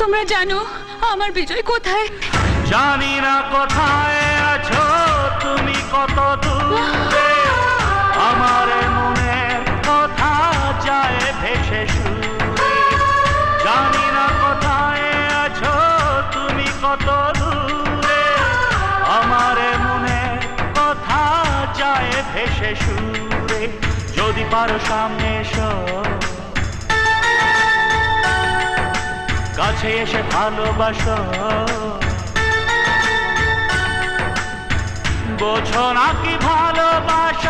তোমরা জানো আমার বিজয় কোথায়? জানি না কোথায় আছো তুমি, কত দূরে আমার মনের কথা যায় ভেসে সুরে। জানি না কোথায় আছো তুমি, কত দূরে আমার মনের কথা যায় ভেসে সুরে। যদি পারো সামনে এসো, কাছে এসে ভালোবাসো, বোঝো না কি ভালোবাসা